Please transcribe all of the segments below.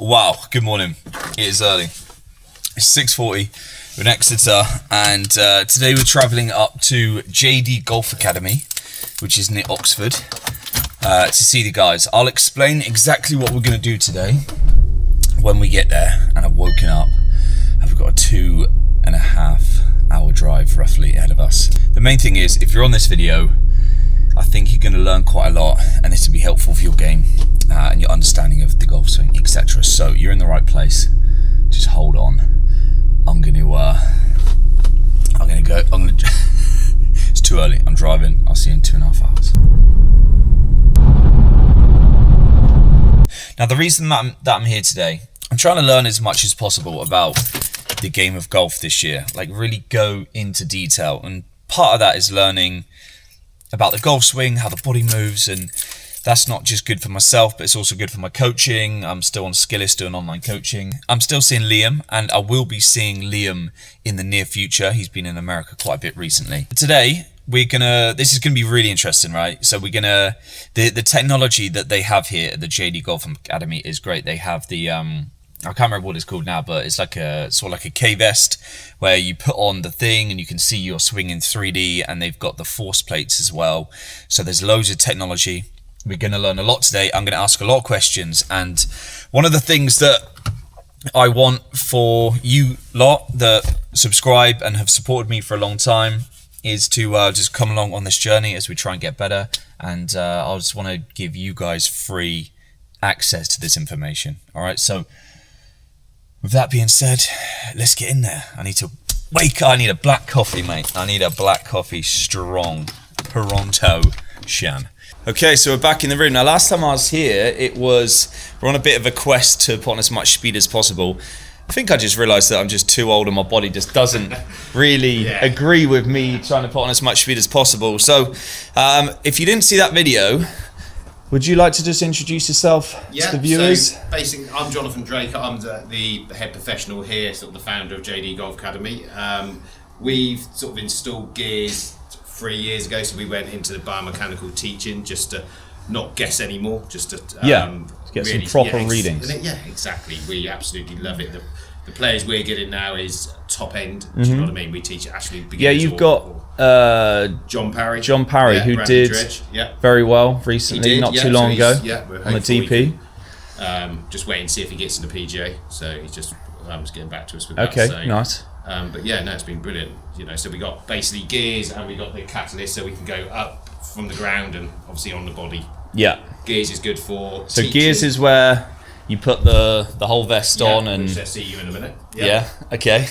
Wow, good morning. It is early. It's 6:40. We're in Exeter, and today we're travelling up to JD Golf Academy, which is near Oxford, to see the guys. I'll explain exactly what we're going to do today when we get there. And I've woken up, and we've got a 2.5 hour drive roughly ahead of us. The main thing is, if you're on this video, I think you're going to learn quite a lot, and this will be helpful for your game and your understanding of the golf swing, etc. So you're in the right place. Just hold on. I'm gonna go. It's too early. I'm driving. I'll see you in 2.5 hours. Now, the reason that I'm here today, I'm trying to learn as much as possible about the game of golf this year. Like, really go into detail, and part of that is learning about the golf swing, how the body moves, and that's not just good for myself, but it's also good for my coaching. I'm still on Skillist doing online coaching. I'm still seeing Liam, and I will be seeing Liam in the near future. He's been in America quite a bit recently. Today, this is gonna be really interesting, right? So the technology that they have here at the JD Golf Academy is great. They have the, I can't remember what it's called now, but it's like sort of like a K-vest where you put on the thing and you can see your swing in 3D, and they've got the force plates as well. So there's loads of technology. We're going to learn a lot today. I'm going to ask a lot of questions, and one of the things that I want for you lot that subscribe and have supported me for a long time is to just come along on this journey as we try and get better. And I just want to give you guys free access to this information. All right, so with that being said, let's get in there. I need a black coffee, mate. I need a black coffee, strong, Toronto Sham. Okay, so we're back in the room. Now, last time I was here, we're on a bit of a quest to put on as much speed as possible. I think I just realised that I'm just too old and my body just doesn't really agree with me trying to put on as much speed as possible. So, if you didn't see that video, would you like to just introduce yourself to the viewers? So basically, I'm Jonathan Drake. I'm the head professional here, sort of the founder of JD Golf Academy. We've sort of installed gears 3 years ago, so we went into the biomechanical teaching just to not guess anymore, just to get really, some proper readings. Yeah, exactly. We absolutely love it. The players we're getting now is top end. Do you know what I mean? We teach actually beginners. Yeah, you've got John Parry, who did very well recently, not too long ago on the DP. Just waiting to see if he gets in the PGA. So he's just getting back to us with that. Okay, so, nice. But yeah, no, it's been brilliant. You know, so we got basically gears and we got the catalyst, so we can go up from the ground and obviously on the body. Yeah. Gears is good for. So teaching. Gears is where you put the whole vest on, and I'll see you in a minute. Yeah. Okay.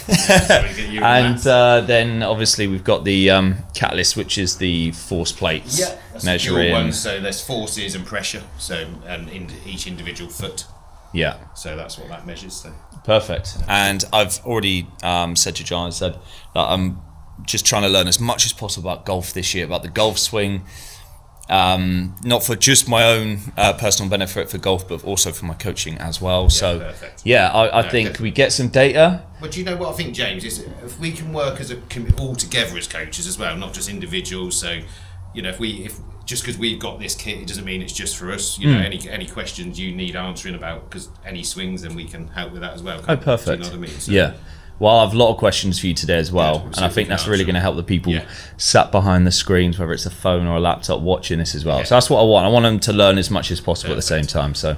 And then obviously we've got the catalyst, which is the force plates. Yeah. That's measuring. One, so there's forces and pressure. So in each individual foot. Yeah. So that's what that measures. So. Perfect. And I've already said to John, I said that I'm just trying to learn as much as possible about golf this year, about the golf swing, not for just my own personal benefit for golf, but also for my coaching as well. Yeah, so perfect. I think we get some data. But do you know what I think, James, is if we can work as all together as coaches as well, not just individuals. So, you know, if just because we've got this kit, it doesn't mean it's just for us. You know, any questions you need answering about, because any swings, then we can help with that as well. Perfect. Do you know what I mean? So, yeah. Well, I have a lot of questions for you today as well, and I think that's really going to help the people sat behind the screens, whether it's a phone or a laptop, watching this as well. So that's what I want. I want them to learn as much as possible at the same time. So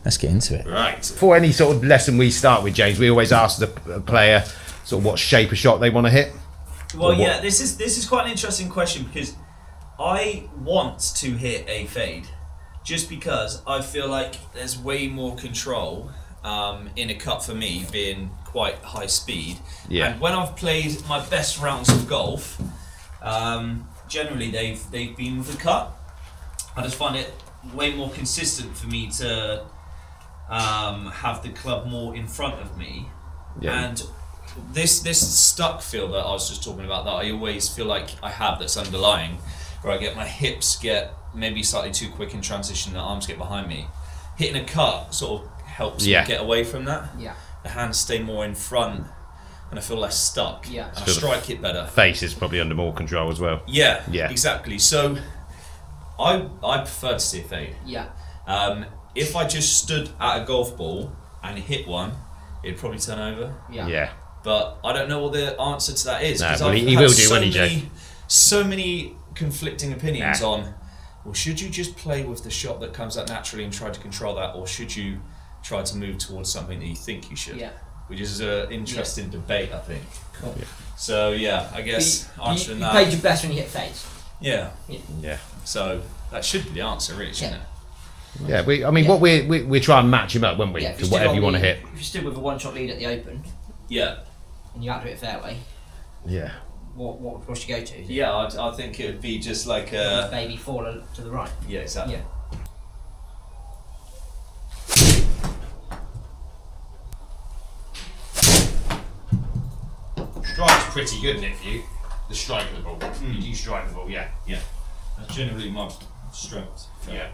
let's get into it. Right. For any sort of lesson we start with, James, we always ask the player sort of what shape of shot they want to hit. Well, yeah, this is quite an interesting question, because I want to hit a fade just because I feel like there's way more control in a cut for me, being quite high speed. Yeah. And when I've played my best rounds of golf, generally they've been with a cut. I just find it way more consistent for me to have the club more in front of me. Yeah. And this stuck feel that I was just talking about, that I always feel like I have, that's underlying, where I get my hips get maybe slightly too quick in transition, the arms get behind me. Hitting a cut sort of helps me get away from that. Yeah. The hands stay more in front, and I feel less stuck. Yeah. And I strike it better. Face is probably under more control as well. Yeah. Yeah. Exactly. So I prefer to see a fade. Yeah. If I just stood at a golf ball and hit one, it'd probably turn over. Yeah. But I don't know what the answer to that is. No, 'cause well, I've he had will do, won't he, Joe? so many conflicting opinions Nah. on, well, should you just play with the shot that comes out naturally and try to control that, or should you try to move towards something that you think you should? Yeah. Which is an interesting debate, I think. Cool. So yeah, I guess answering you that. played your best when you hit fades. Yeah. Yeah. So that should be the answer, really, shouldn't it? Yeah, what we try and match him up, won't we, Yeah, if to you're still whatever on you want to the- hit. If you're still with a one-shot lead at the Open Yeah. and you have to hit fairway, Yeah. what should you go to? Is it Yeah, I think it would be just like a. maybe fall to the right. Yeah, exactly. Yeah. Strike's pretty good, Nick, for you. The strike of the ball. You do strike the ball, yeah. That's generally my strength. Yeah.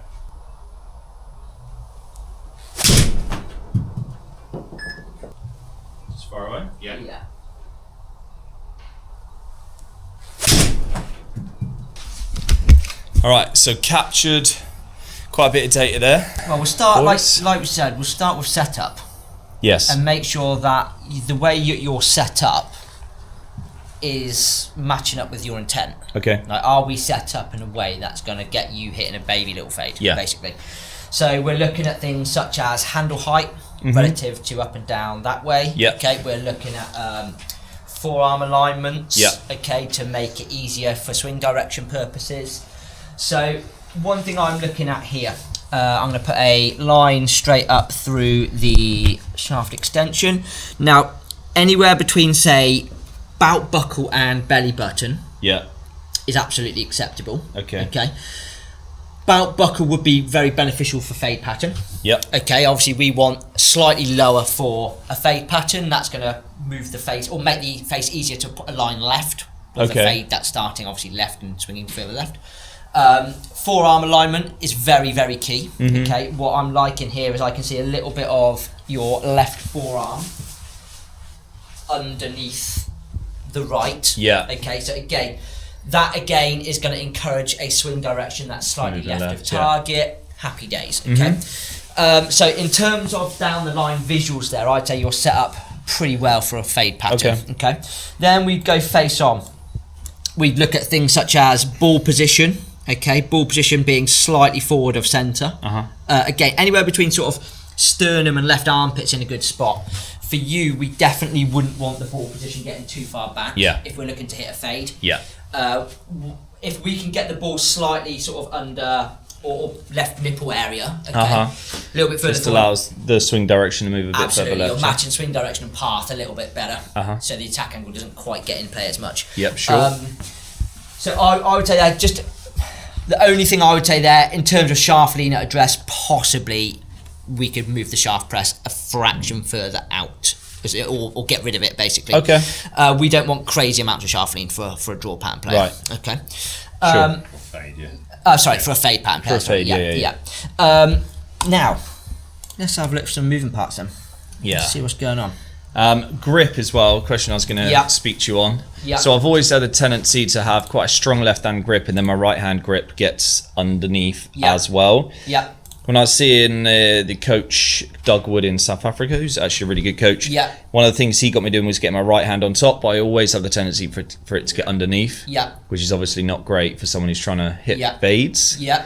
It's far away. Yeah. Yeah. All right, so captured quite a bit of data there. Well, we'll start Boys. like we said. We'll start with setup Yes. and make sure that the way you're set up is matching up with your intent. Okay. Like, are we set up in a way that's going to get you hitting a baby little fade? Yeah. Basically. So we're looking at things such as handle height relative to up and down that way. Yeah. Okay. We're looking at forearm alignments. Yeah. Okay, to make it easier for swing direction purposes. So one thing I'm looking at here, I'm going to put a line straight up through the shaft extension. Now, anywhere between, say, bout buckle and belly button Yeah. is absolutely acceptable. Okay. Okay. Bout buckle would be very beneficial for fade pattern. Yep. Okay, obviously we want slightly lower for a fade pattern. That's going to move the face or make the face easier to put a line left with Okay. a fade that's starting obviously left and swinging further left. Forearm alignment is very, very key. Okay, what I'm liking here is I can see a little bit of your left forearm underneath the right. Yeah. Okay, so that again is going to encourage a swing direction that's slightly Moving left of left, yeah. target. Happy days. Okay. So in terms of down the line visuals, there, I'd say you're set up pretty well for a fade pattern. Okay. Then we'd go face on. We'd look at things such as ball position. Okay, ball position being slightly forward of centre. Again, anywhere between sort of sternum and left armpit's in a good spot. For you, we definitely wouldn't want the ball position getting too far back. Yeah. If we're looking to hit a fade. Yeah. If we can get the ball slightly sort of under or left nipple area, okay, Uh-huh. a little bit further Just forward. allows the swing direction to move a bit Absolutely, further you're left. yeah. matching swing direction and path a little bit better, Uh-huh. so the attack angle doesn't quite get in play as much. Yep, sure. So I would say that just the only thing I would say there in terms of shaft lean at address, possibly we could move the shaft press a fraction further out. Or get rid of it basically. Okay. We don't want crazy amounts of shaft lean for a draw pattern player. Right. Okay. Sure. Fade, yeah. Sorry, for a fade pattern player. For a fade, sorry, yeah. Now, let's have a look at some moving parts then. Yeah. See what's going on. Grip as well, question I was going to Yeah. speak to you on. Yeah. So I've always had a tendency to have quite a strong left hand grip and then my right hand grip gets underneath Yeah. as well. Yeah. When I was seeing the coach Doug Wood in South Africa, who's actually a really good coach, Yeah. one of the things he got me doing was getting my right hand on top, but I always have the tendency for it to get underneath, Yeah. which is obviously not great for someone who's trying to hit Yeah. fades. Yeah.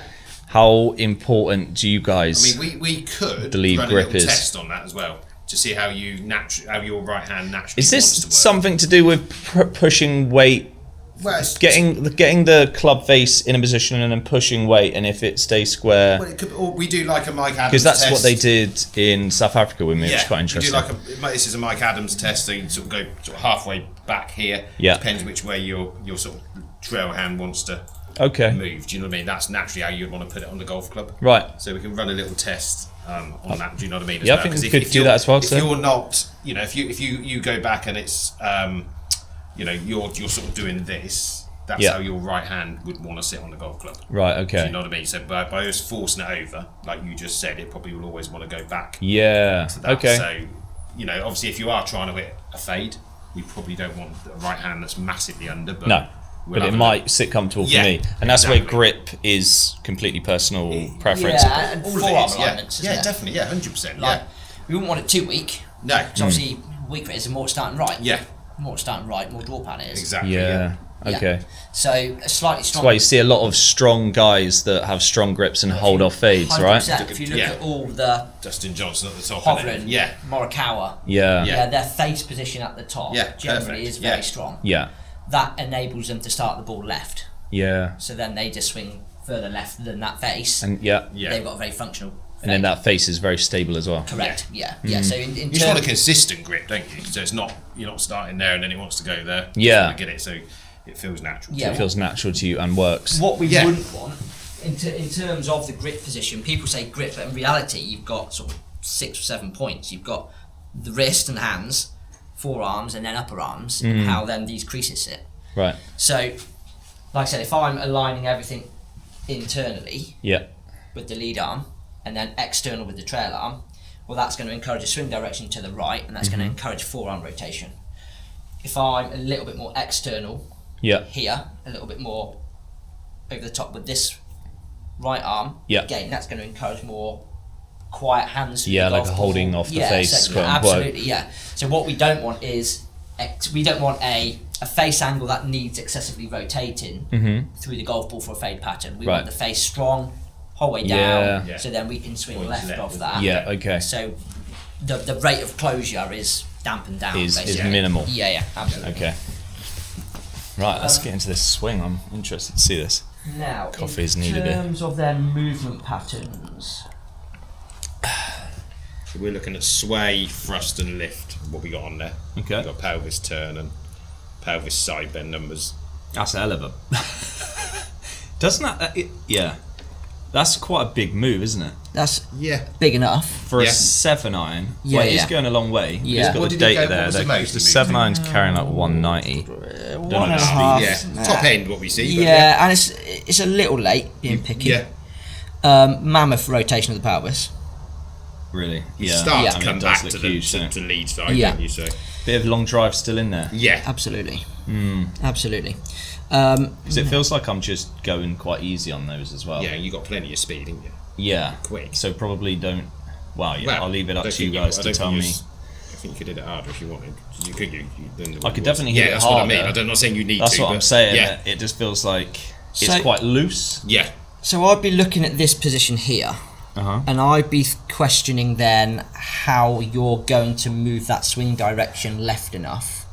How important do you guys I mean, we could believe run a grip little is? test on that as well to see how how your right hand naturally Is wants this to work. something to do with pushing weight, Well, it's getting the club face in a position and then pushing weight, and if it stays square? Well, it could, or we do like a Mike Adams Because that's test. what they did in South Africa with me, which Yeah, is quite we do interesting. this is a Mike Adams test, so you sort of go sort of halfway back here. Yeah. Depends which way your sort of trail hand wants to Okay. move. Do you know what I mean? That's naturally how you'd want to put it on the golf club. Right. So we can run a little test on that. Do you know what I mean? as Yeah, I well? think 'Cause we if- could if do you're- that as well, If so. you're not, if you go back and it's, you're sort of doing this. That's Yeah. how your right hand would want to sit on the golf club. Right. Do Okay. you know what I mean? So by us forcing it over, like you just said, it probably will always want to go back. Yeah. To that. Okay. So, obviously, if you are trying to hit a fade, we probably don't want a right hand that's massively under. But No. we'll But have it a might look. sit comfortable for Yeah, me, and that's where exactly. grip is completely personal preference. Yeah, and All of forearm it is, yeah, alignments, isn't yeah, it? definitely, yeah, 100%, Like, we wouldn't want it too weak. No. Because obviously, weak for it is the more it's starting right. Yeah. The more it's starting right, more draw pattern it is. Exactly. Yeah. Okay. So a slightly That's stronger. why you see a lot of strong guys that have strong grips and hold off fades, right? 100%. If you look Yeah. at all the Dustin Johnson at the top. Hovland, Yeah. Morikawa, Yeah. Yeah. their face position at the top Yeah, generally perfect. is very Yeah. strong. Yeah. That enables them to start the ball left. Yeah. So then they just swing further left than that face. And yeah. Yeah. They've got a very functional. And then that face is very stable as well. Correct. Yeah. Yeah. So in You just want a terms, consistent grip, don't you? So it's not you're not starting there and then it wants to go there. You Yeah. just want to get it so it feels natural. Yeah. It feels natural to you and works. what we Yeah. wouldn't want in terms of the grip position, people say grip, but in reality, you've got sort of 6 or 7 points. You've got the wrist and hands, forearms, and then upper arms. And how then these creases sit. Right. So, like I said, if I'm aligning everything internally Yeah. with the lead arm and then external with the trail arm, well, that's going to encourage a swing direction to the right, and that's going to encourage forearm rotation. If I'm a little bit more external Yeah. here, a little bit more over the top with this right arm, Yeah. again, that's going to encourage more quiet hands. through Yeah, the like golf a holding ball. off the face, exactly, quote unquote. absolutely, yeah. So what we don't want is we don't want a face angle that needs excessively rotating through the golf ball for a fade pattern. We Right. want the face strong, whole way down, Yeah. Yeah. so then we can swing Points left left, off isn't that. Yeah. Okay. So the rate of closure is dampened down. Is basically. minimal. Yeah, absolutely. Okay. Right. Let's get into this swing. I'm interested to see this. Now, Coffee is in needed here. terms of their movement patterns, So we're looking at sway, thrust, and lift. What we got on there? Okay. We've got pelvis turn and pelvis side bend numbers. That's a hell of a. Doesn't that? Yeah. That's quite a big move, isn't it? that's Yeah. big enough. For a Yeah. 7-iron. Yeah, well, he's yeah. going a long way. Yeah. He's got What the did he data go- there. what was the most The he moved? 7-iron's carrying like 190. One and a half. Yeah. Top end, what we see. But Yeah, and it's a little late being picky. Yeah. Mammoth rotation of the pelvis. Really? You Yeah. start Yeah. to I mean, come it does back look to the huge, doesn't it? to lead side, Yeah. don't you? So Bit of long drive still in there. yeah. Absolutely. Hmm. Absolutely. Because it feels like I'm just going quite easy on those as well. Yeah, you got plenty of speed, didn't you? Yeah. Quick. So probably don't. Well, yeah. Well, I'll leave it I up don't to you think guys I to don't tell think me. I think you could hit it harder if you wanted. You could. I could definitely hit Yeah, it that's what I mean. harder. I'm not saying you need That's to. what but I'm saying. Yeah. It just feels like it's So- quite loose. Yeah. So I'd be looking at this position here, Uh-huh. and I'd be questioning then how you're going to move that swing direction left enough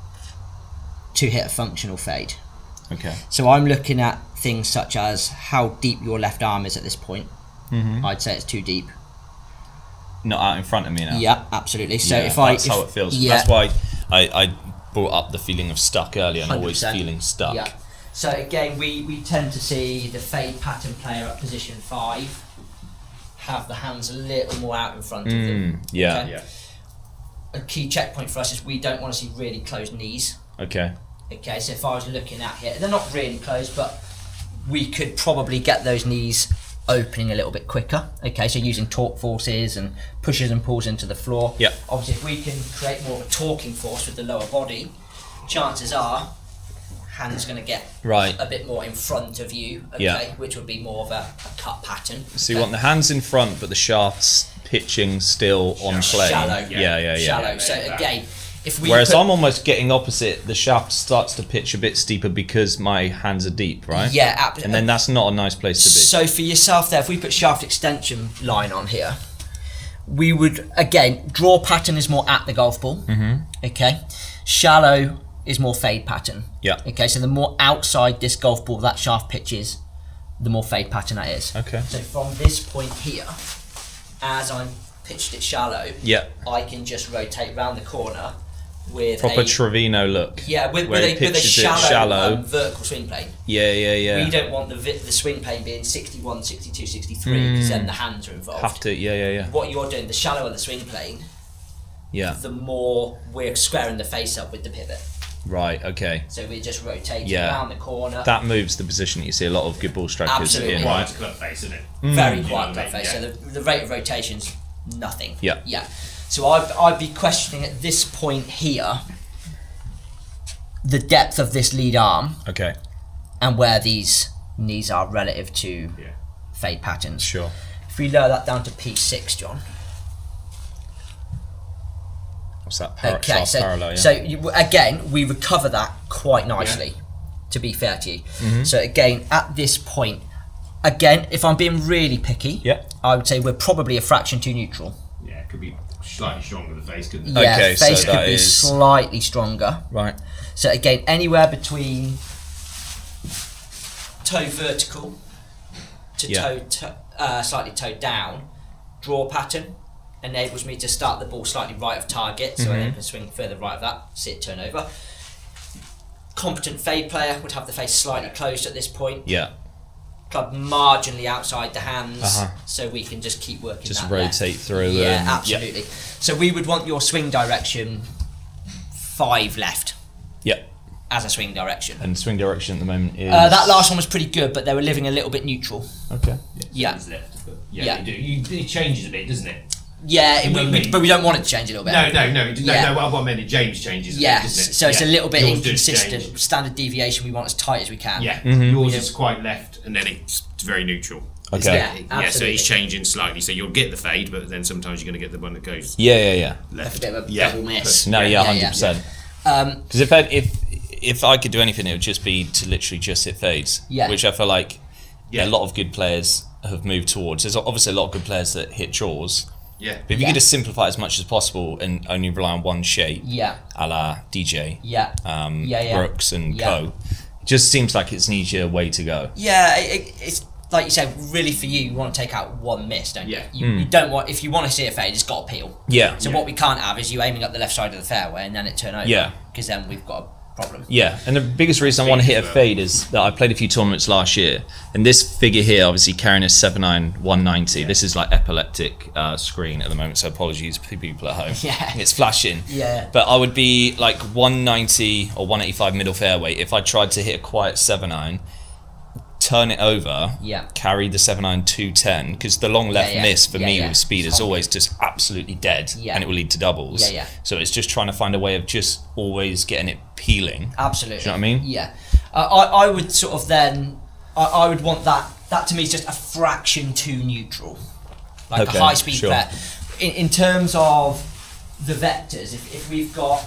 to hit a functional fade. Okay. So I'm looking at things such as how deep your left arm is at this point. I'd say it's too deep. Not out in front of me now. Yeah, absolutely. So Yeah, if that's how it feels. Yeah, That's why I brought up the feeling of stuck earlier and always 100%. feeling stuck. Yeah. So again, we tend to see the fade pattern player at position 5 have the hands a little more out in front of them. Yeah. Okay? Yeah. A key checkpoint for us is we don't want to see really closed knees. Okay. Okay, so if I was looking at here, they're not really closed, but we could probably get those knees opening a little bit quicker. Okay, so using torque forces and pushes and pulls into the floor. Yeah. Obviously, if we can create more of a torquing force with the lower body, chances are hand's going to get Right. a bit more in front of you. Okay, Yeah. which would be more of a cut pattern. So you want the hands in front, but the shafts pitching still on plane. Shallow. Yeah. Shallow. So again, if we Whereas put- I'm almost getting opposite. The shaft starts to pitch a bit steeper because my hands are deep, right? Yeah, absolutely. And then that's not a nice place to be. So for yourself there, if we put shaft extension line on here, we would, again, draw pattern is more at the golf ball. Okay. Shallow is more fade pattern. Yeah. Okay, so the more outside this golf ball that shaft pitches, the more fade pattern that is. Okay. So from this point here, as I'm pitched it shallow, Yeah. I can just rotate round the corner with Proper a Trevino look. yeah, with where a, it with a pitches it shallow, shallow. vertical swing plane. Yeah. We don't want the swing plane being 61, 62, 63 because then the hands are involved. Have to. Yeah. What you're doing, the shallower the swing plane, Yeah. the more we're squaring the face up with the pivot. Right. Okay. So we're just rotating Yeah. around the corner. That moves the position that you see a lot of good ball strikers Absolutely. in. Quiet club face, isn't it? very You know quiet what I club mean? face. Yeah. So the rate of rotation's nothing. Yeah. Yeah. So I'd be questioning at this point here the depth of this lead arm Okay. and where these knees are relative to Yeah. fade patterns. Sure. If we lower that down to P6, John. what's that? Okay, Sharp so parallel. Yeah. so again, we recover that quite nicely. To be fair to you, so again, at this point, again, if I'm being really picky, I would say we're probably a fraction too neutral. Yeah, it could be slightly stronger the face, couldn't it? Yeah, Okay, face so could that be is- slightly stronger. Right. So again, anywhere between toe vertical to slightly toe down, draw pattern enables me to start the ball slightly right of target, so I then can swing further right of that, see it turn over. Competent fade player would have the face slightly closed at this point. Yeah. Club marginally outside the hands, so we can just keep working. Just that rotate left. through. Yeah, and, absolutely. So we would want your swing direction 5 left Yeah. as a swing direction. And swing direction at the moment is. That last one was pretty good, but they were living a little bit neutral. Okay. Yeah. It's left, but Yeah. it changes a bit, doesn't it? Yeah, You know what I mean? but we don't want it to change a little bit. No. What I meant, James changes. a bit, Yeah, doesn't it? so it's a little bit Yours does inconsistent. change. Standard deviation we want as tight as we can. Yeah, Mm-hmm. yours is quite left, and then it's very neutral. Okay. Yeah, So absolutely. it's changing slightly. So you'll get the fade, but then sometimes you're going to get the one that goes Yeah. That's left. a bit of a Yeah. double miss. No, Yeah, 100%. Because if I could do anything, it would just be to literally just hit fades. Yeah. Which I feel like Yeah. a lot of good players have moved towards. There's obviously a lot of good players that hit draws. Yeah. But if you Yeah. could just simplify as much as possible and only rely on one shape, Yeah, a la DJ, yeah, yeah. Brooks and Yeah. Co, it just seems like it's an easier way to go. Yeah, it's like you said, really for you want to take out one miss, don't you? Yeah. You don't want, if you want to see a fade, it's got to peel. Yeah. So what we can't have is you aiming up the left side of the fairway and then it turn over. Yeah. Because then we've got a problem. Yeah, and the biggest reason I want to hit a fade is that I played a few tournaments last year, and this figure here, obviously carrying a 7.9 190. This is like epileptic screen at the moment, so apologies for people at home. Yeah. It's flashing. Yeah. But I would be like 190 or 185 middle fairway if I tried to hit a quiet 7.9, turn it over, Yeah. carry the 7.9 210, because the long left yeah. miss for Yeah, me yeah. with speed is always just absolutely dead, Yeah. and it will lead to doubles. Yeah, yeah. So it's just trying to find a way of just always getting it peeling. Absolutely. Do you know what I mean? Yeah. I would sort of then, I would want that to me is just a fraction too neutral. Like Okay, a high speed sure. pair. In terms of the vectors, if we've got,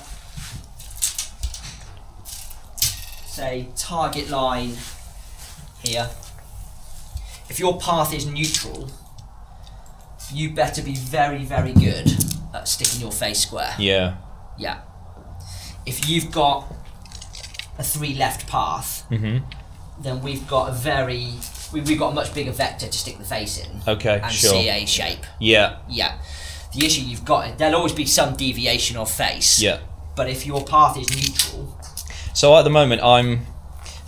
say, target line here, if your path is neutral, you better be very, very good at sticking your face square. Yeah. Yeah. If you've got a 3 left path, then we've got we've got a much bigger vector to stick the face in. Okay, and sure. see a shape. Yeah. Yeah. The issue you've got, there'll always be some deviation of face. Yeah. But if your path is neutral, So at the moment, I'm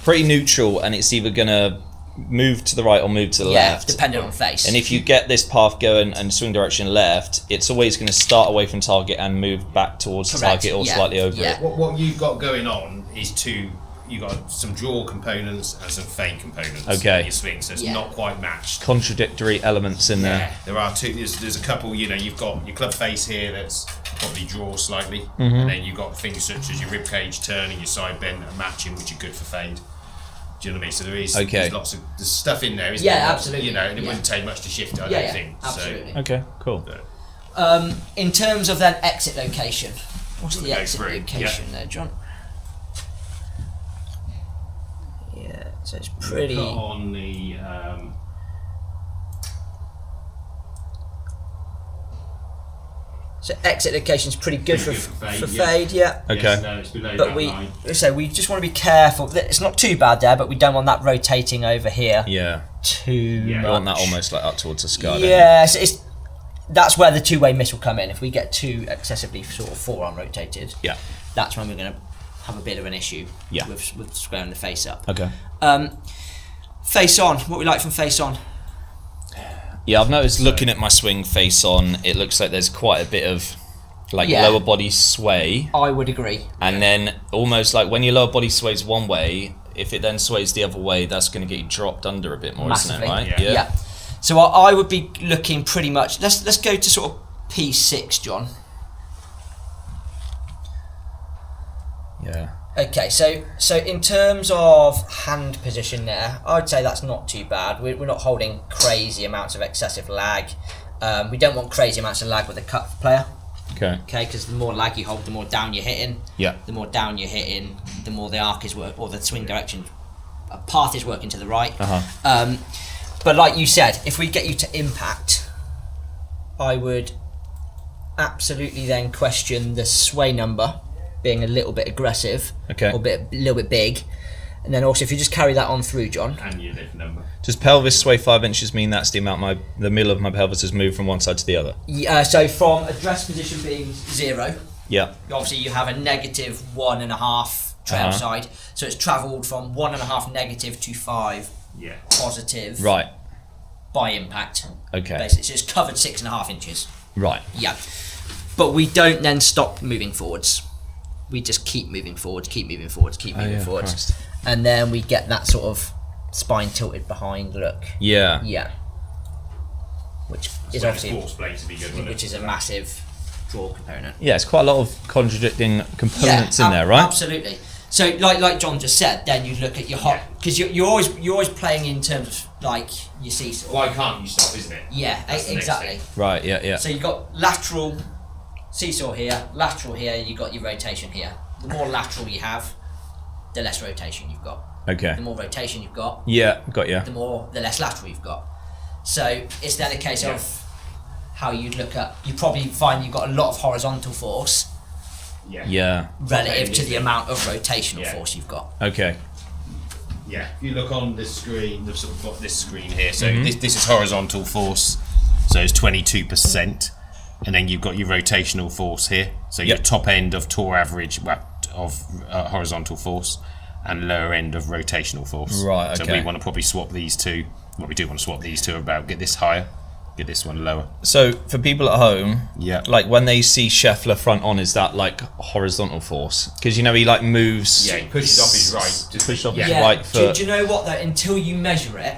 pretty neutral, and it's either gonna move to the right or move to the left. depending on face. And if you get this path going and swing direction left, it's always going to start away from target and move back towards the Correct, target or yeah, slightly over yeah. it. What you've got going on is you've got some draw components and some fade components. Okay. In your swing, so it's Yeah. not quite matched. Contradictory elements in there. Yeah, there are two. There's a couple. You've got your club face here that's probably draw slightly, and then you've got things such as your rib cage turning, your side bend and matching, which are good for fade. Do you know what I mean? So there's lots of there's stuff in there, isn't Yeah, there? absolutely. And it Yeah. wouldn't take much to shift it, I Yeah, don't yeah, think. absolutely. Okay, cool. So, in terms of then exit location, what's the Go exit through, location there, John? Yeah, so it's pretty. put on the So exit location's pretty good Pretty for good for for fade, fade, yeah. Okay. yes, no, it's below But that we line. we just want to be careful. It's not too bad there, but we don't want that rotating over here Yeah. too Yeah. I much. want that almost like up towards the sky. don't you? Yeah, so that's where the two-way miss will come in. If we get too excessively sort of forearm rotated, Yeah. that's when we're going to have a bit of an issue Yeah. with squaring the face up. Okay. Face on, what we like from face on. Yeah, I've noticed looking at my swing face on, it looks like there's quite a bit of like Yeah. lower body sway, I would agree. and then almost like when your lower body sways one way, if it then sways the other way, that's going to get you dropped under a bit more, Massively. isn't it? Right? Yeah. Yeah. So I would be looking pretty much. Let's go to sort of P6, John. Yeah. Okay, so in terms of hand position there, I'd say that's not too bad. We're not holding crazy amounts of excessive lag. We don't want crazy amounts of lag with a cut player. Okay. Okay, because the more lag you hold, the more down you're hitting. Yeah. The more down you're hitting, the more the arc is or the swing direction path is working to the right. But like you said, if we get you to impact, I would absolutely then question the sway number being a little bit aggressive, Okay. or a little bit big, and then also if you just carry that on through, John. And your lift number. Does pelvis sway 5 inches mean that's the amount the middle of my pelvis has moved from one side to the other? So from address position being 0, Yeah. obviously you have a negative 1.5 trail side, so it's travelled from 1.5 negative to 5 Yeah. positive Right. by impact. Okay. Basically, so it's covered 6.5 inches. Right. Yeah, but we don't then stop moving forwards. We just keep moving forwards, keep moving forwards, keep moving forwards, Christ. and then we get that sort of spine tilted behind look. Yeah. Yeah, which is Where the obviously force plates would be good, wouldn't which it? is a massive draw component. Yeah, it's quite a lot of contradicting components in there, right? Absolutely. So, like John just said, then you look at your hot because you're always playing in terms of like your seesaw. Why can't you stop, isn't it? Yeah, That's the next exactly. thing. Right, yeah. So you've got lateral seesaw here, lateral here. You got your rotation here. The more lateral you have, the less rotation you've got. Okay. The more rotation you've got, Yeah, got you. the less lateral you've got. So it's then a case of how you look at. You probably find you've got a lot of horizontal force Yeah. Yeah. relative to the amount of rotational force you've got. Okay. Yeah. If you look on the screen, they've sort of got this screen here. So this is horizontal force. So it's 22%. And then you've got your rotational force here. So your top end of tour average of horizontal force and lower end of rotational force. Right, So okay. we want to probably swap these two. Well, we do want to swap these two about. Get this higher, get this one lower. So for people at home, Yeah. like when they see Scheffler front on, is that like horizontal force? Because you know he like moves. Yeah, he pushes off his right. Pushes off his Yeah. right Do foot. you know what though? Until you measure it,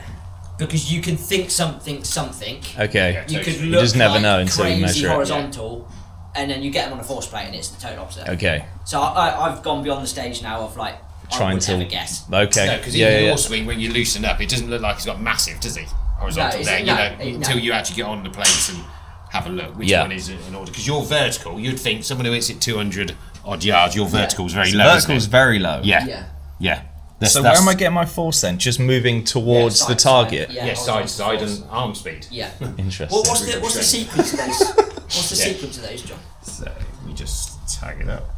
because you can think something. Okay. You could You look just never like know until you crazy measure it. horizontal, and then you get them on a force plate, and it's the total opposite. Okay. So I've gone beyond the stage now of like I Trying would to never guess. Okay. No, because yeah, even yeah. your swing, when you loosen up, it doesn't look like he's got massive, does he? Horizontal No, there, no, until no. you actually get on the plates and have a look which Yeah. one is in order. Because you're vertical, you'd think someone who hits it 200 odd yards, your vertical is very low. Vertical's isn't it? very low. Yeah, Yeah. yeah. So where am I getting my force then? Just moving towards Yeah, the side, target. side, yeah. Yeah, side to side horizontal and force. arm speed. Yeah. Interesting. Well, what's the sequence of those? What's the Yeah. sequence of those, John? So we just tag it up.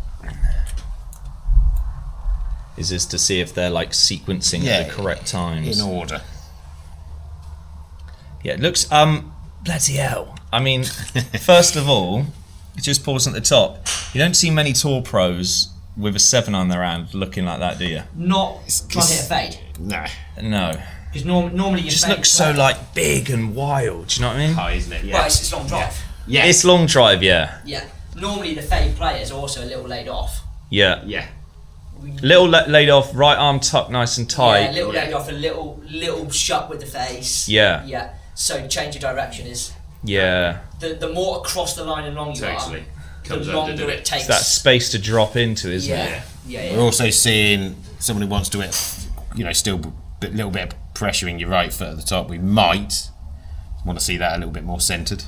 Is this to see if they're like sequencing Yeah, at the correct times? In order. Yeah, it looks bloody hell. I mean, first of all, just pause at the top. You don't see many tour pros with a 7 on their hand looking like that, do you? Not trying to hit a fade. No. No. Because normally you It just looks so like big and wild. Do you know what I mean? High, isn't it? Yeah. Well, it's long drive. Yeah. It's long drive, yeah. Yeah. Normally the fade players are also a little laid off. Yeah. Yeah. Little laid off, right arm tucked nice and Yeah, tight. a little laid off, a little shut with the face. Yeah. Yeah. So change of direction is Yeah. the more across the line and long you Totally. are, Comes the under, longer doesn't it takes. It's that space to drop into, isn't yeah. it? Yeah. We're also seeing someone who wants to hit, still a little bit of pressure in your right foot at the top. We might want to see that a little bit more centred.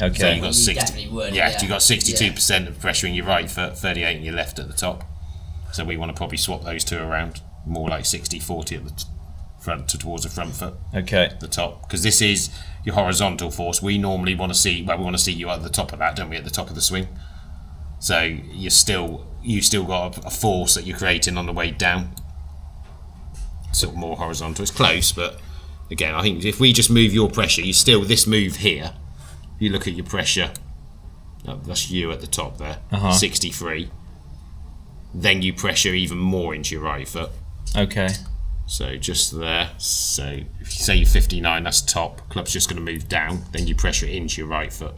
Okay. So you've got You 60. definitely would, Yeah, yeah. you've got 62% of pressure in your right foot, 38 in your left at the top. So we want to probably swap those two around, more like 60-40 at the front towards the front foot, Okay. the top, because this is your horizontal force. We normally want to see, we want to see you at the top of that, don't we? At the top of the swing. So you still got a force that you're creating on the way down. Sort of more horizontal. It's close, but again, I think if we just move your pressure, this move here. You look at your pressure. That's you at the top there, 63. Then you pressure even more into your right foot. Okay. So just there. So if you say you're 59, that's top. Club's just going to move down. Then you pressure it into your right foot.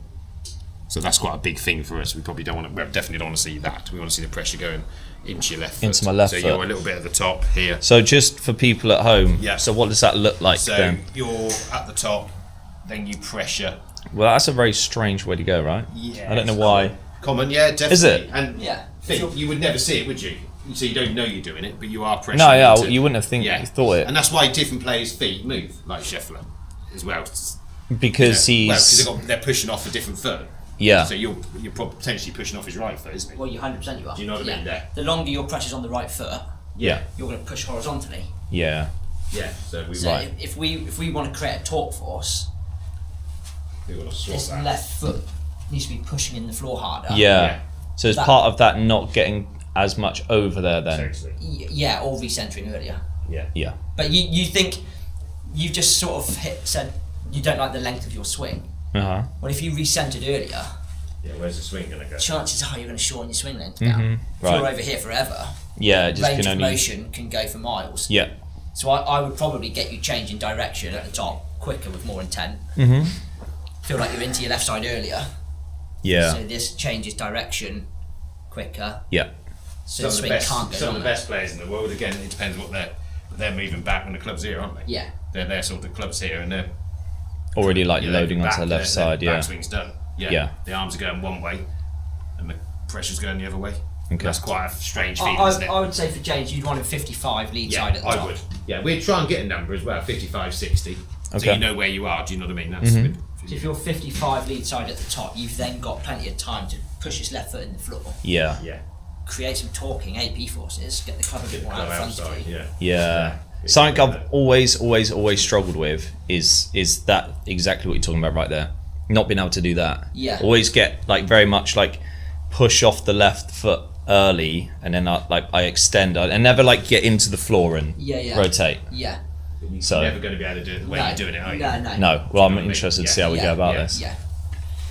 So that's quite a big thing for us. We probably don't want to. We definitely don't want to see that. We want to see the pressure going into your left foot. Into my left so foot. you're a little bit at the top here. So just for people at home, Yeah. so what does that look like So then? you're at the top. Then you pressure. Well, that's a very strange way to go, right? Yeah. I don't know why. Common, yeah, definitely. Is it? And Yeah. you would never see it, would you? So you don't know you're doing it, but you are pressuring. No, yeah, into- you wouldn't have thought it. And that's why different players' feet move, like Scheffler, as well. Because Well, he's... because they're pushing off a different foot. Yeah. So you're potentially pushing off his right foot, isn't it? Well, you 100% you are. Do you know what I mean there? The longer your pressure's on the right foot, Yeah. you're going to push horizontally. Yeah. Yeah. So we So if we want to create a torque force, want to swap this that. left foot needs to be pushing in the floor harder. Yeah. So it's That- part of that not getting as much over there then. Totally. Yeah, or recentering earlier. Yeah. Yeah. But you think you've just sort of said you don't like the length of your swing. Uh-huh. Well, if you recentered earlier, Yeah. Where's the swing going to go? chances are you're going to shorten your swing length down. If Right. you're over here forever, Yeah, it just range can of only motion can go for miles. Yeah. So I would probably get you changing direction at the top quicker with more intent. Feel like you're into your left side earlier. Yeah. So this changes direction quicker. Yeah. So the swing can't go some of the longer. best players in the world. Again, it depends what they're moving back when the club's here, aren't they? Yeah. They're sort of clubs here, and they're Already like you know, loading onto back, the left their side, yeah. backswing's done. Yeah. Yeah. The arms are going one way, and the pressure's going the other way. Okay. That's quite a strange feeling, isn't it? I would say for James, you'd want him 55 lead side at the top. I would. Yeah, we'd try and get a number as well, 55, 60. So Okay. you know where you are. Do you know what I mean? That's So if you're 55 lead side at the top, you've then got plenty of time to push his left foot in the floor, Yeah. yeah. create some torquing AP forces, get the club a bit more out Club front of outside, you. yeah. Yeah. Yeah. Something I've always struggled with is that exactly what you're talking about right there. Not being able to do that. Yeah. Always get like very much like push off the left foot early and then I extend and never like get into the floor and Yeah. rotate. Yeah. You're So- never going to be able to do it the way No. you're doing it, are you? No. No. Well, I'm know what I mean? interested to Yeah. see how we go about Yeah. this. Yeah.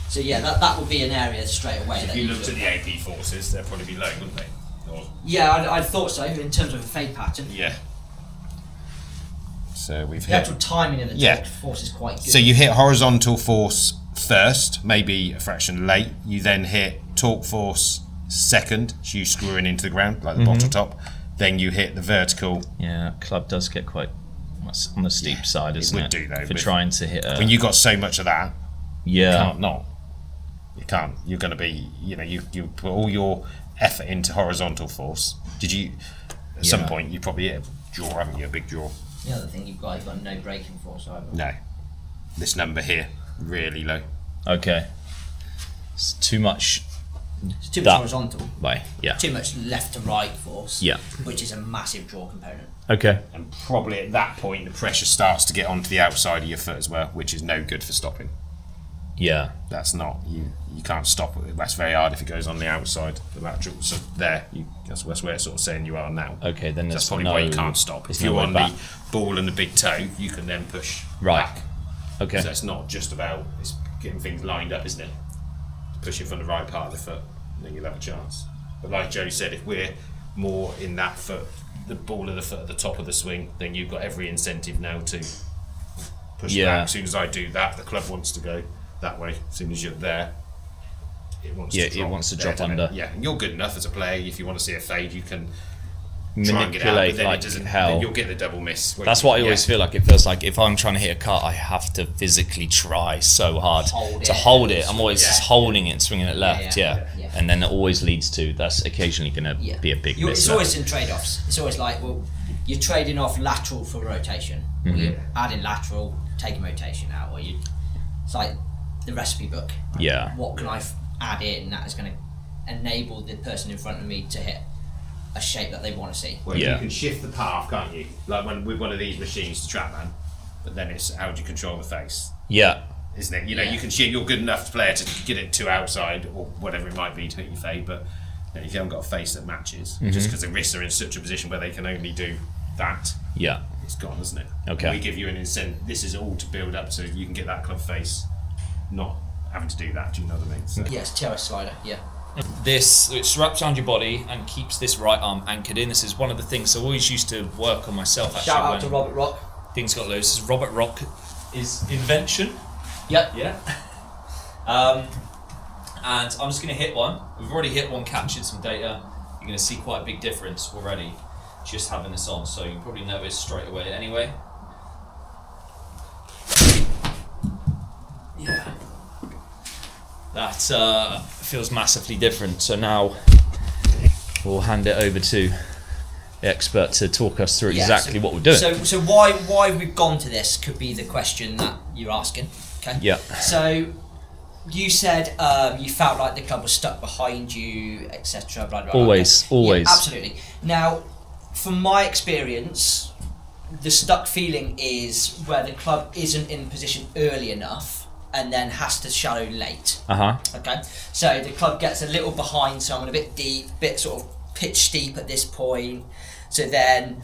So yeah, that would be an area straight away. If that you you looked could- at the AP forces, they'd probably be low, wouldn't they? Or, Yeah, I thought so in terms of a fade pattern. yeah. So we've The actual timing of the Yeah. torque force is quite good. So you hit horizontal force first, maybe a fraction late. You then hit torque force second, so you screwing into the ground like the bottle top. Then you hit the vertical. Yeah, club does get quite on the steep side, isn't would it? do, though, for with- trying to hit a When you got so much of that, yeah. can't not. You can't. You're going to be. You put all your effort into horizontal force. Did you? At some Yeah. point, you probably hit a jaw, haven't you? A big jaw. The other thing you've got no braking force either. No. This number here, really low. Okay. It's too much It's too much That- horizontal, way. Yeah. too much left to right force. Yeah. Which is a massive draw component. Okay. And probably at that point, the pressure starts to get onto the outside of your foot as well, which is no good for stopping. Yeah. That's not you. You can't stop it. That's very hard if it goes on the outside. The lateral. So there, that's where it's sort of saying you are now. Okay, then That's there's probably no, why you can't stop. there's If no you're way on back. the ball and the big toe, you can then push Right. back. Okay. So it's not just about it's getting things lined up, isn't it? Pushing from the right part of the foot, then you'll have a chance. But like Joe said, if we're more in that foot, the ball of the foot at the top of the swing, then you've got every incentive now to push Yeah. back. As soon as I do that, the club wants to go that way. As soon as you're there, it wants Yeah, to it drop. wants to there, drop doesn't it? under. Yeah, and you're good enough as a player. If you want to see a fade, you can try and get out, but Manipulate then like it doesn't. hell. Then you'll get the double miss. That's what I always feel like. It feels like if I'm trying to hit a cut, I have to physically try so hard Hold to it. hold it. I'm always Yeah. just holding it and swinging it left, yeah, yeah. yeah. And then it always leads to that's occasionally going to Yeah. be a big miss. It's always in trade-offs. It's always like, well, you're trading off lateral for rotation. Or you're adding lateral, taking rotation out. Or it's like the recipe book. Like, Yeah. What can I add in that is going to enable the person in front of me to hit a shape that they want to see? Well, Yeah. you can shift the path, can't you? Like when with one of these machines to TrackMan, but then it's how do you control the face, Yeah. isn't it? You know, Yeah. you can shift. You're good enough player to get it to outside or whatever it might be to hit your fade, but you know, if you haven't got a face that matches, just because the wrists are in such a position where they can only do that, Yeah. it's gone, isn't it? Okay. We give you an incentive. This is all to build up so you can get that club face, not having to do that. Do you know what I mean? So, Yes, TRS slider, yeah. This it wraps around your body and keeps this right arm anchored in. This is one of the things I always used to work on myself. Actually, Shout out when to Robert Rock. things got loose. This is Robert Rock is invention. Yep. Yeah. And I'm just going to hit one. We've already hit one, captured some data. You're going to see quite a big difference already just having this on. So you can probably notice straight away anyway. Yeah. That feels massively different. So now we'll hand it over to the expert to talk us through Yeah, exactly so- what we're doing. So why we've gone to this could be the question that you're asking. Okay. Yeah. So you said you felt like the club was stuck behind you, etc. Blah, blah, blah. Always. Yeah, absolutely. Now, from my experience, the stuck feeling is where the club isn't in position early enough and then has to shallow late. Okay, so the club gets a little behind someone, a bit deep, bit sort of pitch steep at this point. So then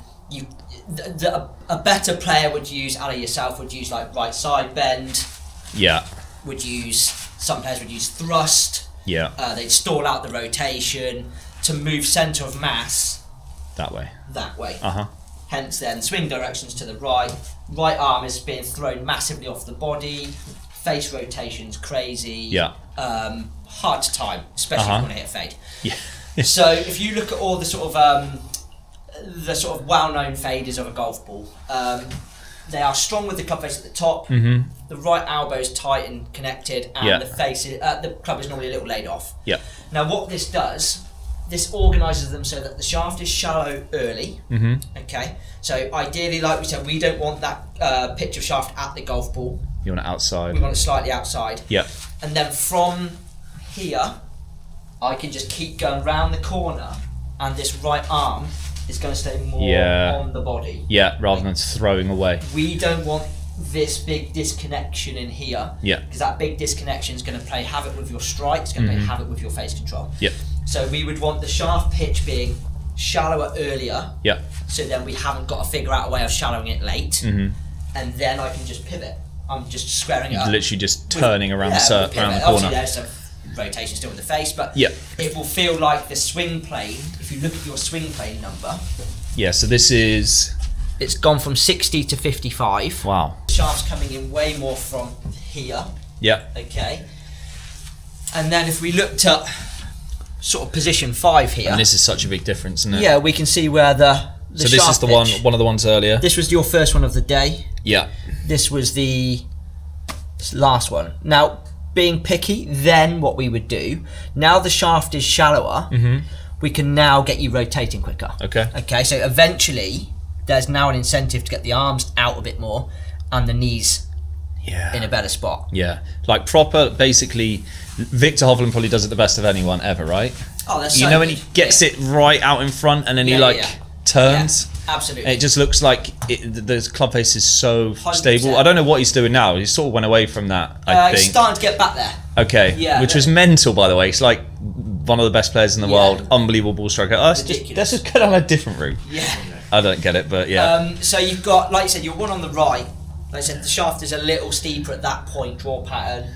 a better player would use, Ali yourself, would use like right side bend. Yeah. Some players would use thrust. Yeah. They'd stall out the rotation to move centre of mass That way. Hence then swing directions to the right. Right arm is being thrown massively off the body. Face rotation's crazy. Yeah. Hard to time, especially if you want to hit a fade. Yeah. So if you look at all the sort of well-known faders of a golf ball, they are strong with the club face at the top. Mm-hmm. The right elbow's tight and connected, and the club is normally a little laid off. Yeah. Now what this does, this organises them so that the shaft is shallow early. Mm-hmm. Okay. So ideally, like we said, we don't want that pitch of shaft at the golf ball. You want it outside. We want it slightly outside. Yeah. And then from here, I can just keep going round the corner, and this right arm is going to stay more on the body. Yeah, rather than throwing away. We don't want this big disconnection in here. Yeah. Because that big disconnection is going to play havoc with your strike, it's going to play havoc with your face control. Yeah. So we would want the shaft pitch being shallower earlier. Yeah. So then we haven't got to figure out a way of shallowing it late. Mm-hmm. And then I can just pivot. I'm just squaring it up. Literally just turning around the around corner. Obviously there's some rotation still with the face, but it will feel like the swing plane, if you look at your swing plane number. Yeah, so this is... It's gone from 60 to 55. Wow. Shaft's coming in way more from here. Yeah. Okay. And then if we looked at sort of position 5 here. And this is such a big difference, isn't it? Yeah, we can see where the so this is the one of the ones earlier. This was your first one of the day. Yeah. This was the last one. Now, being picky, then what we would do, now the shaft is shallower, we can now get you rotating quicker. Okay. Okay, so eventually there's now an incentive to get the arms out a bit more and the knees in a better spot. Yeah. Like proper, basically, Victor Hovland probably does it the best of anyone ever, right? Oh, that's you know when he gets it right out in front and then he turns? Yeah, absolutely. It just looks like the club face is so 100%. stable. I don't know what he's doing now. He sort of went away from that, I think. He's starting to get back there. Okay. Yeah, which was mental, by the way. It's like one of the best players in the world. Unbelievable ball striker. Oh, let's just go down a different route. Yeah. I don't get it, but yeah. So you've got, like you said, you're one on the right. Like I said, the shaft is a little steeper at that point, draw pattern.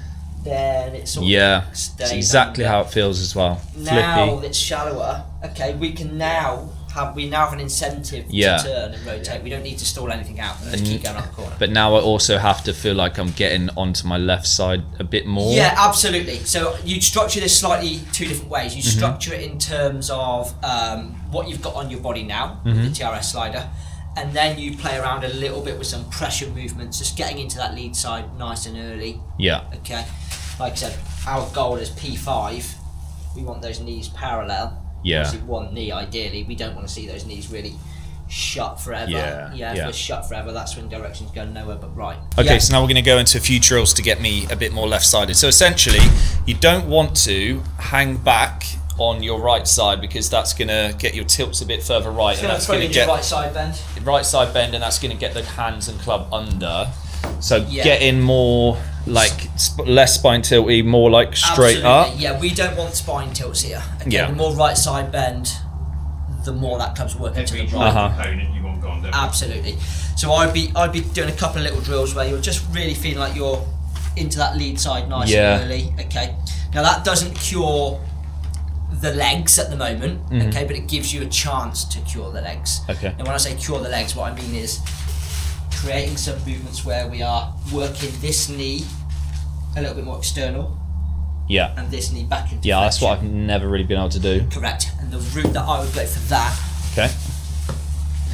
Then it's sort of it's exactly how it feels as well. Now Flippy. it's shallower. Okay, we now have an incentive to turn and rotate. We don't need to stall anything out. We just keep going up the corner. But now I also have to feel like I'm getting onto my left side a bit more. Yeah, absolutely. So you'd structure this slightly two different ways. You structure it in terms of what you've got on your body now with the TRS slider, and then you play around a little bit with some pressure movements, just getting into that lead side nice and early. Yeah. Okay. Like I said, our goal is P5. We want those knees parallel. Yeah. Obviously one knee ideally. We don't want to see those knees really shut forever. If they're shut forever, that swing direction's going nowhere but right. Okay, so now we're going to go into a few drills to get me a bit more left-sided. So essentially, you don't want to hang back on your right side because that's going to get your tilts a bit further right, and that's going to get right side bend. Right side bend, and that's going to get the hands and club under. So getting more like less spine tilty, more like straight up. Yeah, we don't want spine tilts here. Yeah. The more right side bend, the more that club's working to the Every right. component you want gone, don't you? Absolutely. So I'd be doing a couple of little drills where you're just really feeling like you're into that lead side nice and early. Okay. Now that doesn't cure the legs at the moment, okay, but it gives you a chance to cure the legs. Okay. And when I say cure the legs, what I mean is creating some movements where we are working this knee a little bit more external. Yeah. And this knee back into Yeah, that's flexion. what I've never really been able to do. Correct. And the route that I would go for that. Okay.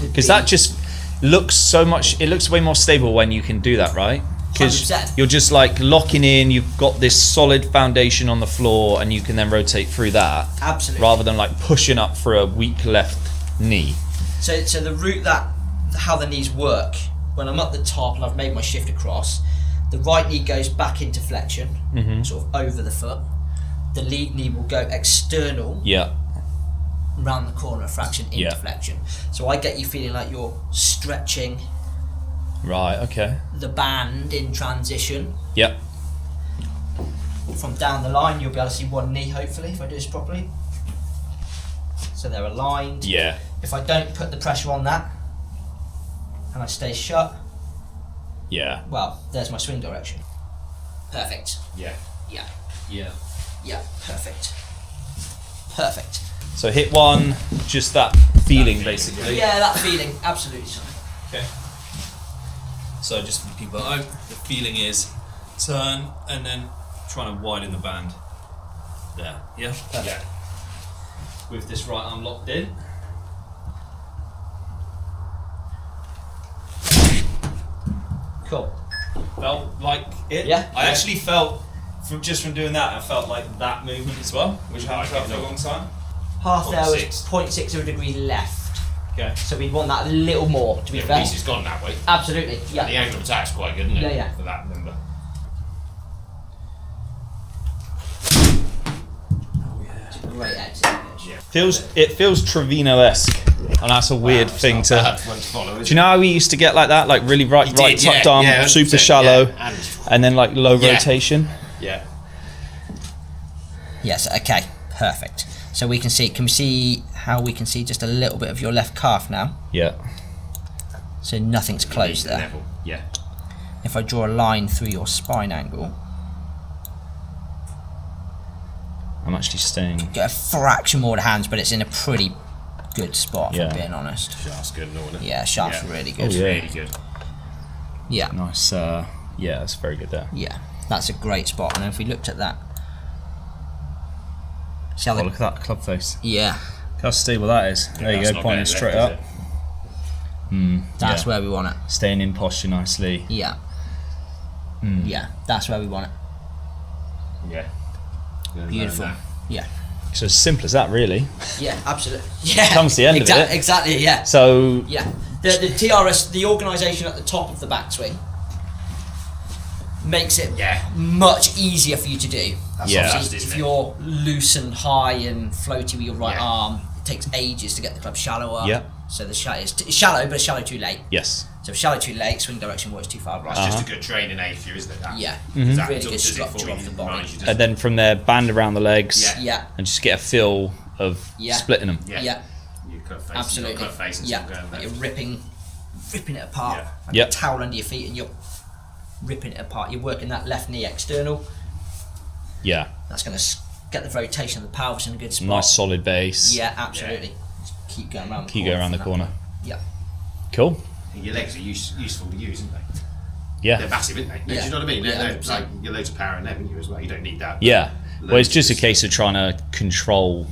Because that just looks so much. It looks way more stable when you can do that, right? Because 100%. you're just like locking in. You've got this solid foundation on the floor, and you can then rotate through that. Absolutely. Rather than like pushing up for a weak left knee. So the route how the knees work, when I'm at the top and I've made my shift across, The right knee goes back into flexion, sort of over the foot. The lead knee will go external Yeah. round the corner a fraction into Yeah. flexion. So I get you feeling like you're stretching Right. Okay. the band in transition. Yep. From down the line, you'll be able to see one knee, hopefully, if I do this properly. So they're aligned. Yeah. If I don't put the pressure on that, and I stay shut, Yeah. well, there's my swing direction. Perfect. Yeah. Yeah. Yeah. Yeah. Perfect. Perfect. So hit one, just that feeling basically. Yeah, that feeling, absolutely. Okay. So just for people at home, the feeling is turn and then trying to widen the band. There. Yeah. Yeah. With this right arm locked in. Cool. Felt like it. Yeah. I actually felt from doing that. I felt like that movement as well, which I hadn't felt for a long time. Half there was 0.6. 0.6 of a degree left. Okay. So we'd want that a little more, to be Yeah, fair. at least it's gone that way. Absolutely. The Yeah. angle of attack's quite good, isn't it? Yeah, yeah. For that number. Great exit. It feels Trevino-esque, and that's a weird thing It's to. not bad one to follow, is Do you know how we used to get like that, like really right did, tucked yeah, arm, yeah, super 100%, shallow, yeah, and then like low Yeah. rotation? Yeah. Yes, okay. Perfect. So we can see how we can see just a little bit of your left calf now. Yeah. So nothing's closed there. Level. Yeah. If I draw a line through your spine angle, I'm actually staying. get a fraction more to hands, but it's in a pretty good spot, if Yeah. I'm being honest. Shaft's good and all, isn't it? Yeah, shaft's Yeah. really Oh, good. yeah. Really good. Yeah, Nice. Yeah, that's very good there. yeah, that's a great spot. And if we looked at that, see how Oh, the, look at that club face. yeah, Look how stable that is. There you That's go, not pointing bad straight left, up. is that's Yeah. where we want it. Staying in posture nicely. Yeah, Hmm. yeah, that's where we want it. Yeah. Good Beautiful. man, Yeah, So as simple as that, really. yeah, absolutely. Yeah, Comes the end of it. Exactly. Yeah. So Yeah, the TRS, the organisation at the top of the backswing, makes it Yeah. much easier for you to do. That's Yeah. not Obviously, fast, isn't if it? you're loose and high and floaty with your right Yeah. arm, it takes ages to get the club shallower. Yeah. So the it's shallow, but it's shallow too late. yes. So if shallow too late, swing direction works too far right. That's just a good training aid for you, isn't it? That? Yeah. That Really does good it for structure you, of the body. reminds you, doesn't And then from there, band around the legs, Yeah. Yeah. and just get a feel of Yeah. splitting them. it? Yeah. You cut face. Absolutely. You've got cut face and Yeah. still going Like left. you're ripping it apart. Yeah. Like Yep. a towel under your feet and you're ripping it apart. You're working that left knee external. Yeah. That's going to get the rotation of the pelvis in a good spot. Nice solid base. Yeah, absolutely. Just keep going around the Keep corner. going around the from corner. that. Yeah. Cool. And your legs are useful to use, aren't they? Yeah. They're massive, aren't they? Yeah. Do you know what I mean? Yeah, They're 100%. like you loads of power in them, haven't you, as well? You don't need that. Yeah. Well, it's just a Loads. case of trying to control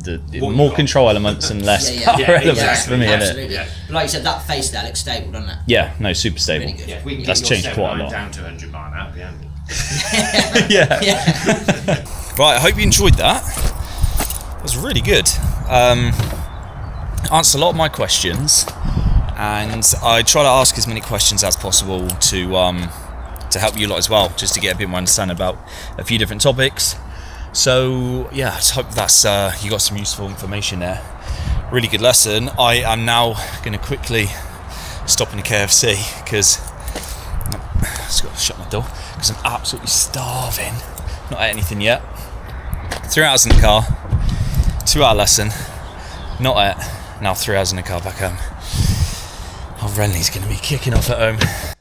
the What more you got. control elements and less Yeah, yeah. power Yeah, elements exactly. for me, innit? Absolutely. Yeah. But like you said, that face there looks stable, doesn't it? Yeah. No, super stable. Really good. Yeah, if we can That's get your changed quite a 7-9 lot. down to 100 mile an hour, it'd be handy. Yeah. Yeah. Right, I hope you enjoyed that. It was really good. Answered a lot of my questions, and I try to ask as many questions as possible to help you lot as well, just to get a bit more understanding about a few different topics. So yeah, I just hope that's you got some useful information there. Really good lesson. I am now going to quickly stop in the KFC because I've just got to shut my door because I'm absolutely starving. Not ate anything yet. 3 hours in the car, 2-hour lesson, not ate. Now 3 hours in the car back home. Oh, Renly's going to be kicking off at home.